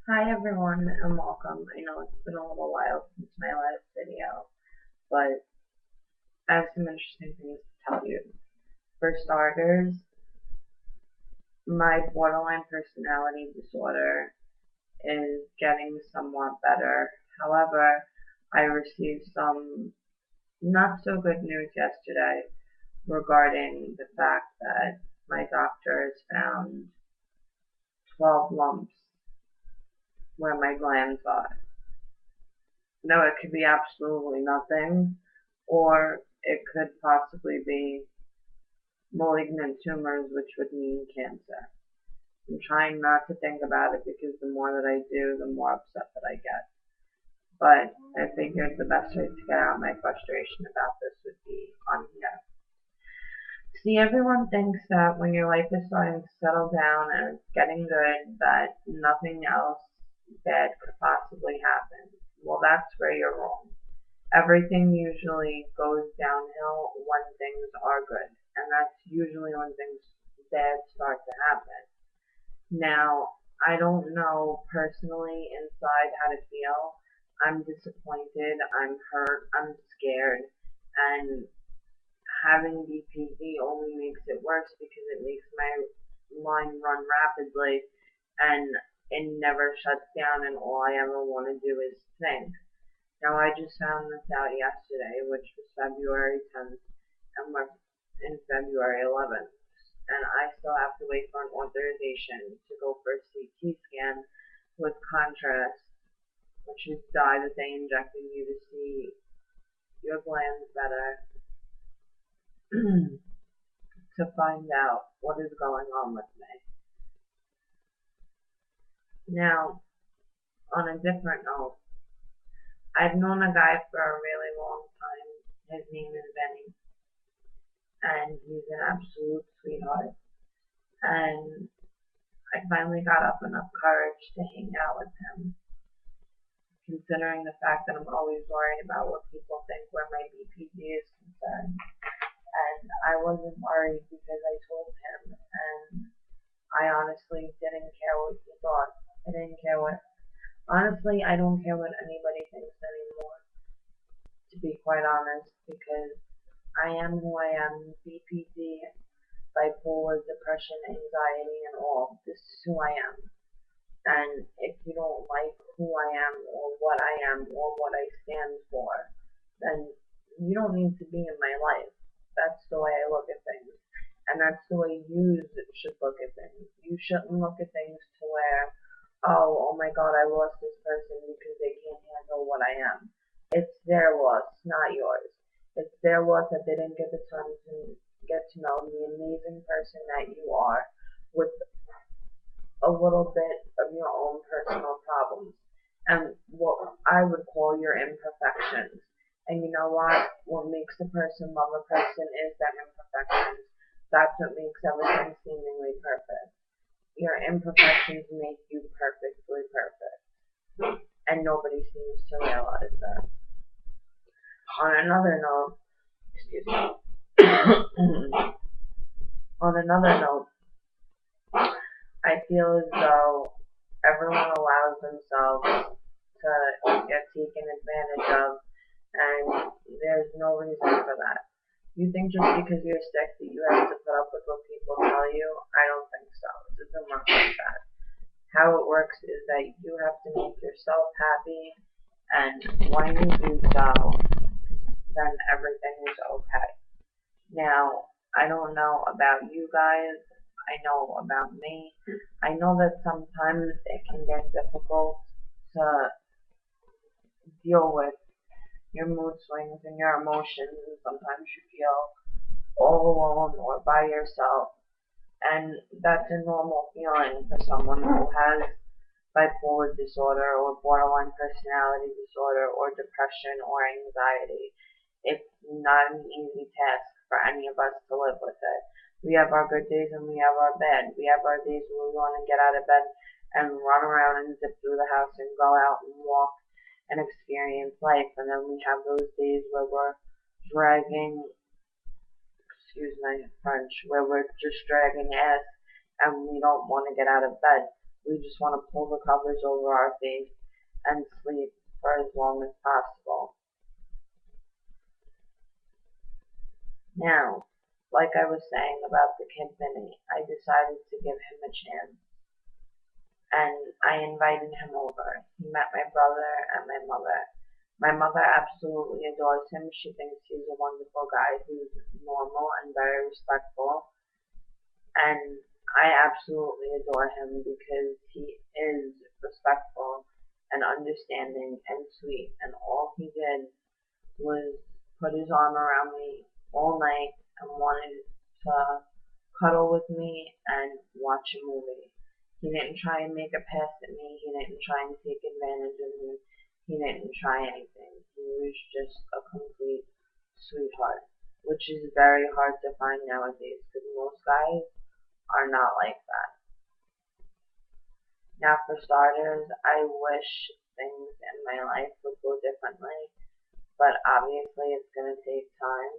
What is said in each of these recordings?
Hi everyone and welcome. I know it's been a little while since my last video, but I have some interesting things to tell you. For starters, my borderline personality disorder is getting somewhat better. However, I received some not so good news yesterday regarding the fact that my doctor has found 12 lumps where my glands are. No, it could be absolutely nothing, or it could possibly be malignant tumors, which would mean cancer. I'm trying not to think about it because the more that I do, the more upset that I get. But I figured the best way to get out my frustration about this would be on here. See, everyone thinks that when your life is starting to settle down and it's getting good, that nothing else bad could possibly happen. Well, that's where you're wrong. Everything usually goes downhill when things are good, and that's usually when things bad start to happen. Now, I don't know personally inside how to feel. I'm disappointed, I'm hurt, I'm scared, and having BPD only makes it worse because it makes my mind run rapidly and it never shuts down, and all I ever want to do is think. Now, I just found this out yesterday, which was February 10th, and we're in February 11th. And I still have to wait for an authorization to go for a CT scan with contrast, which is dye that they inject in you to see your glands better, to find out what is going on with me. Now, on a different note, I've known a guy for a really long time. His name is Benny, and he's an absolute sweetheart. And I finally got up enough courage to hang out with him, considering the fact that I'm always worried about what people think where my BPD is concerned. And I wasn't worried because I told him, and I honestly didn't care what he thought. I didn't care what, honestly, I don't care what anybody thinks anymore, to be quite honest, because I am who I am. BPD, bipolar, depression, anxiety, and all. This is who I am. And if you don't like who I am or what I stand for, then you don't need to be in my life. That's the way I look at things. And that's the way you should look at things. You shouldn't look at things to where, oh my God, I lost this person because they can't handle what I am. It's their loss, not yours. It's their loss that they didn't get the time to get to know the amazing person that you are with a little bit of your own personal problems and what I would call your imperfections. And you know what? What makes a person love a person is their imperfections. That's what makes everything seemingly perfect. Your imperfections make you perfectly perfect. And nobody seems to realize that. On another note, excuse me. On another note, I feel as though everyone allows themselves to get taken advantage of, and there's no reason for that. You think just because you're sick that you have to put up with what people tell you? I don't think so. It doesn't work like that. How it works is that you have to make yourself happy, and when you do so, then everything is okay. Now, I don't know about you guys. I know about me. I know that sometimes it can get difficult to deal with your mood swings and your emotions, and sometimes you feel all alone or by yourself. And that's a normal feeling for someone who has bipolar disorder or borderline personality disorder or depression or anxiety. It's not an easy task for any of us to live with it. We have our good days and we have our bad. We have our days where we want to get out of bed and run around and zip through the house and go out and walk and experience life. And then we have those days where we're dragging, excuse my French, where we're just dragging ass and we don't want to get out of bed. We just want to pull the covers over our face and sleep for as long as possible. Now, like I was saying about the kid Vinny, I decided to give him a chance and I invited him over. He met my brother and my mother. My mother absolutely adores him. She thinks he's a wonderful guy who's normal and very respectful. And I absolutely adore him because he is respectful and understanding and sweet. And all he did was put his arm around me all night and wanted to cuddle with me and watch a movie. He didn't try and make a pass at me. He didn't try and take advantage of me. He didn't try anything. He was just a complete sweetheart, which is very hard to find nowadays because most guys are not like that. Now, for starters, I wish things in my life would go differently, but obviously it's going to take time.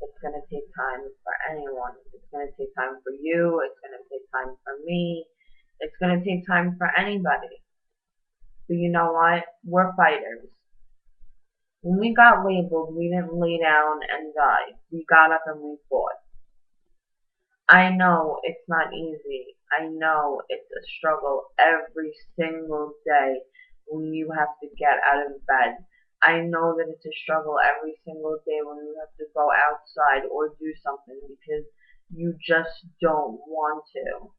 It's going to take time for anyone. It's going to take time for you. It's going to take time for me. It's going to take time for anybody. But you know what? We're fighters. When we got labeled, we didn't lay down and die. We got up and we fought. I know it's not easy. I know it's a struggle every single day when you have to get out of bed. I know that it's a struggle every single day when you have to go outside or do something because you just don't want to.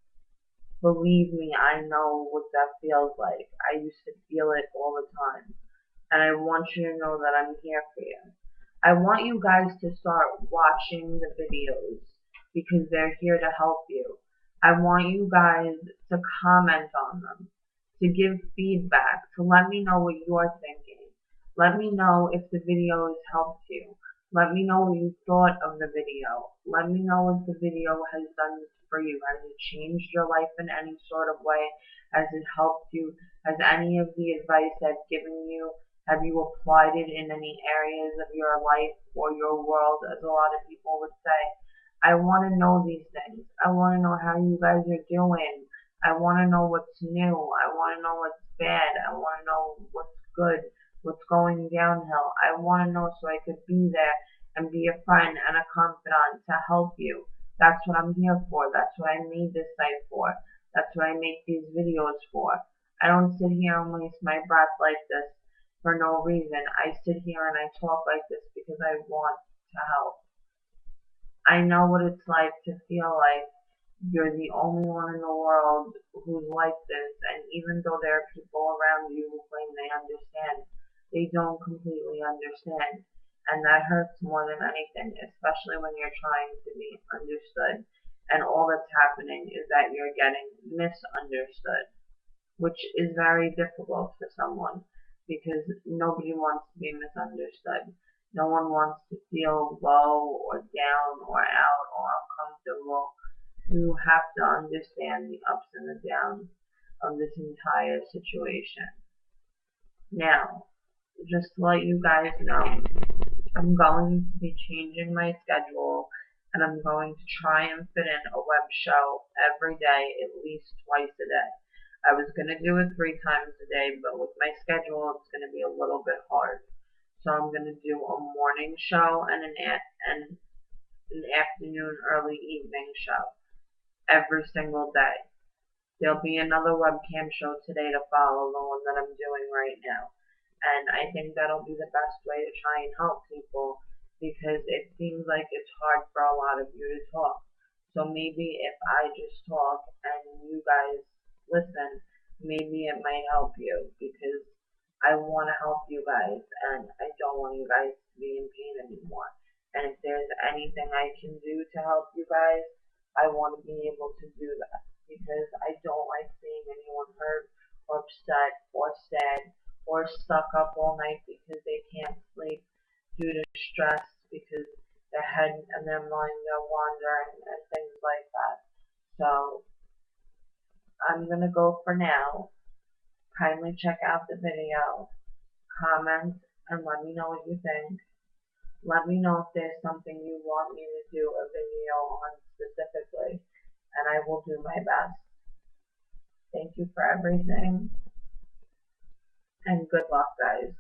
Believe me, I know what that feels like. I used to feel it all the time. And I want you to know that I'm here for you. I want you guys to start watching the videos because they're here to help you. I want you guys to comment on them, to give feedback, to let me know what you're thinking. Let me know if the video has helped you. Let me know what you thought of the video. Let me know if the video has done for you. Has it changed your life in any sort of way? Has it helped you? Has any of the advice I've given you, have you applied it in any areas of your life or your world, as a lot of people would say? I want to know these things. I want to know how you guys are doing. I want to know what's new. I want to know what's bad. I want to know what's good, what's going downhill. I want to know so I could be there and be a friend and a confidant to help you. That's what I'm here for. That's what I made this site for. That's what I make these videos for. I don't sit here and waste my breath like this for no reason. I sit here and I talk like this because I want to help. I know what it's like to feel like you're the only one in the world who's like this, and even though there are people around you who claim they understand, they don't completely understand. And that hurts more than anything, especially when you're trying to be understood. And all that's happening is that you're getting misunderstood, which is very difficult for someone because nobody wants to be misunderstood. No one wants to feel low or down or out or uncomfortable. You have to understand the ups and the downs of this entire situation. Now, just to let you guys know, I'm going to be changing my schedule and I'm going to try and fit in a web show every day, at least twice a day. I was going to do it 3 times a day, but with my schedule, it's going to be a little bit hard. So I'm going to do a morning show and an afternoon, early evening show every single day. There'll be another webcam show today to follow the one that I'm doing right now. And I think that'll be the best way to try and help people because it seems like it's hard for a lot of you to talk. So maybe if I just talk and you guys listen, maybe it might help you because I want to help you guys and I don't want you guys to be in pain anymore. And if there's anything I can do to help you guys, I want to be able to do that because I don't like seeing anyone hurt or upset or sad or stuck up all night because they can't sleep due to stress because their head and their mind are wandering and things like that. So I'm going to go for now. Kindly check out the video, comment, and let me know what you think. Let me know if there's something you want me to do a video on specifically, and I will do my best. thank you for everything, and good luck, guys.